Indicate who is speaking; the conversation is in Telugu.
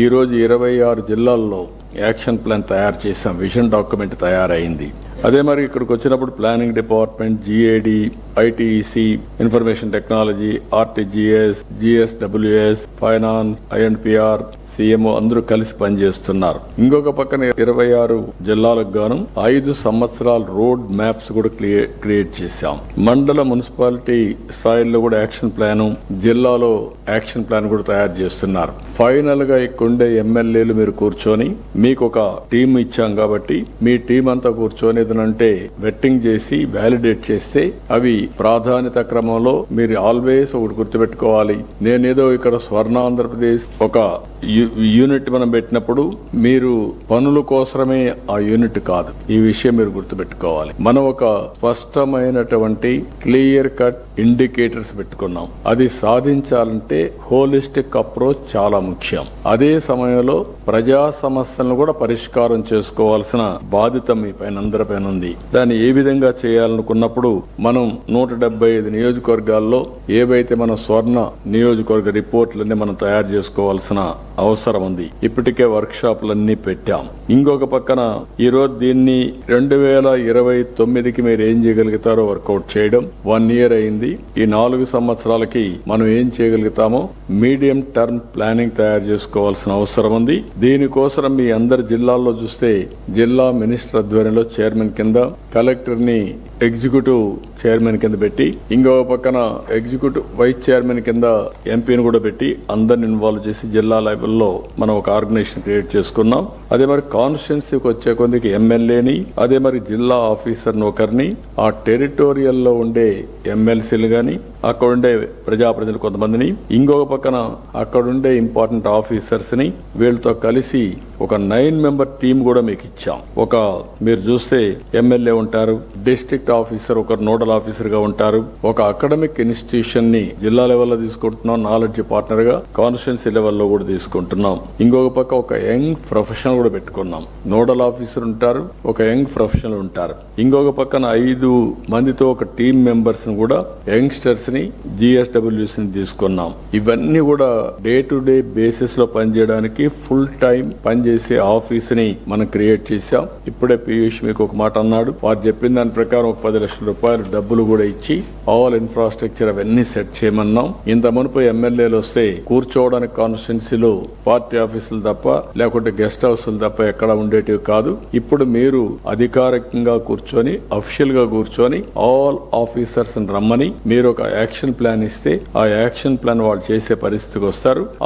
Speaker 1: ఈ రోజు 26 జిల్లాల్లో యాక్షన్ ప్లాన్ తయారు చేసాం. విజన్ డాక్యుమెంట్ తయారైంది. అదే మరి ఇక్కడికి వచ్చినప్పుడు planning department, GAD, ఐటీఈసి, information technology, RTGS, GSWS, finance, INPR, CMO అందరూ కలిసి పనిచేస్తున్నారు. ఇంకొక పక్కన 26 జిల్లాలకు గాను 5 సంవత్సరాల రోడ్ మ్యాప్స్ కూడా క్రియేట్ చేశాం. మండల మున్సిపాలిటీ స్థాయిలో కూడా యాక్షన్ ప్లాన్, జిల్లాలో యాక్షన్ ప్లాన్ కూడా తయారు చేస్తున్నారు. ఫైనల్ గా ఇక్కడుండే ఎమ్మెల్యేలు మీరు కూర్చొని, మీకు ఒక టీం ఇచ్చాం కాబట్టి మీ టీం అంతా కూర్చొని ఏదంటే వెట్టింగ్ చేసి వ్యాలిడేట్ చేస్తే అవి ప్రాధాన్యత క్రమంలో మీరు ఆల్వేస్ ఒకటి గుర్తుపెట్టుకోవాలి. నేనేదో ఇక్కడ స్వర్ణ ఆంధ్రప్రదేశ్ ఒక యూనిట్ మనం పెట్టినప్పుడు మీరు పనుల కోసమే ఆ యూనిట్ కాదు. ఈ విషయం మీరు గుర్తుపెట్టుకోవాలి. మనం ఒక స్పష్టమైనటువంటి క్లియర్ కట్ ఇండికేటర్స్ పెట్టుకున్నాం. అది సాధించాలంటే హోలిస్టిక్ అప్రోచ్ చాలా ముఖ్యం. అదే సమయంలో ప్రజా సమస్యలను కూడా పరిష్కారం చేసుకోవాల్సిన బాధ్యత మీ పైన అందరిపైన ఉంది. దాన్ని ఏ విధంగా చేయాలనుకున్నప్పుడు మనం 175 నియోజకవర్గాల్లో ఏవైతే మన స్వర్ణ నియోజకవర్గ రిపోర్ట్లన్నీ మనం తయారు చేసుకోవాల్సిన అవసరం ఉంది. ఇప్పటికే వర్క్ షాపులన్నీ పెట్టాం. ఇంకొక పక్కన ఈ రోజు దీన్ని 2029కి మీరు ఏం చేయగలుగుతారో వర్కౌట్ చేయడం 1 ఇయర్ అయింది. ఈ 4 సంవత్సరాలకి మనం ఏం చేయగలుగుతామో మీడియం టర్మ్ ప్లానింగ్ తయారు చేసుకోవాల్సిన అవసరం ఉంది. దీనికోసం మీ అందరి జిల్లాల్లో చూస్తే జిల్లా మినిస్టర్ ఆధ్వర్యంలో చైర్మన్ కింద, కలెక్టర్ ని ఎగ్జిక్యూటివ్ చైర్మన్ కింద పెట్టి, ఇంకొక పక్కన ఎగ్జిక్యూటివ్ వైస్ చైర్మన్ కింద ఎంపీని కూడా పెట్టి అందరిని ఇన్వాల్వ్ చేసి జిల్లా లెవెల్లో మనం ఒక ఆర్గనైజేషన్ క్రియేట్ చేసుకున్నాం. అదే మరి కాన్స్టిట్యున్సీకి వచ్చే కొద్దికి ఎమ్మెల్యేని, అదే మరి జిల్లా ఆఫీసర్ని ఒకరిని, ఆ టెరిటోరియల్లో ఉండే ఎమ్మెల్సీలు గాని, అక్కడ ఉండే ప్రజాప్రతినిధులు కొంతమందిని, ఇంకొక పక్కన అక్కడుండే ఇంపార్టెంట్ ఆఫీసర్స్ ని వీళ్ళతో కలిసి ఒక 9 మెంబర్ టీం కూడా మీకు ఇచ్చాం. ఒక మీరు చూస్తే ఎమ్మెల్యే ఉంటారు, డిస్ట్రిక్ట్ ఆఫీసర్ ఒకరు నోడల్ ఆఫీసర్ గా ఉంటారు, ఒక అకాడమిక్ ఇన్స్టిట్యూషన్ ని జిల్లా లెవెల్లో తీసుకుంటున్నాం, నాలెడ్జ్ పార్ట్నర్ గా కాన్స్టిట్యున్సీ లెవెల్లో కూడా తీసుకుంటున్నాం. ఇంకొక పక్క ఒక యంగ్ ప్రొఫెషనల్ కూడా పెట్టుకున్నాం. నోడల్ ఆఫీసర్ ఉంటారు, ఒక యంగ్ ప్రొఫెషనల్ ఉంటారు. ఇంకొక పక్కన 5 మందితో ఒక టీం మెంబర్స్ ని కూడా యంగ్స్టర్స్ ని, జిఎస్డబ్ల్యూస్ ని తీసుకున్నాం. ఇవన్నీ కూడా డే టు డే బేసిస్ లో పనిచేయడానికి ఫుల్ టైం పనిచేసే ఆఫీస్ ని మనం క్రియేట్ చేశాం. ఇప్పుడే పీయూష్ మీకు ఒక మాట అన్నాడు. వారు చెప్పిన దాని ప్రకారం ఒక 10 లక్షల రూపాయలు డబ్బులు కూడా ఇచ్చి ఆల్ ఇన్ఫ్రాస్ట్రక్చర్ అవన్నీ సెట్ చేయమన్నాం. ఇంత మునుపు ఎమ్మెల్యేలు వస్తే కూర్చోవడానికి కాన్స్టిట్యున్సీలో పార్టీ ఆఫీసులు తప్ప, లేకుంటే గెస్ట్ హౌస్లు తప్ప ఎక్కడ ఉండేటివి కాదు. ఇప్పుడు మీరు అధికారికంగా కూర్చొని, అఫీషియల్ గా కూర్చొని ఆల్ ఆఫీసర్స్ రమ్మని మీరు ఒక యాక్షన్ ప్లాన్ ఇస్తే ఆ యాక్షన్ ప్లాన్ వాళ్ళు చేసే పరిస్థితికి వస్తారు.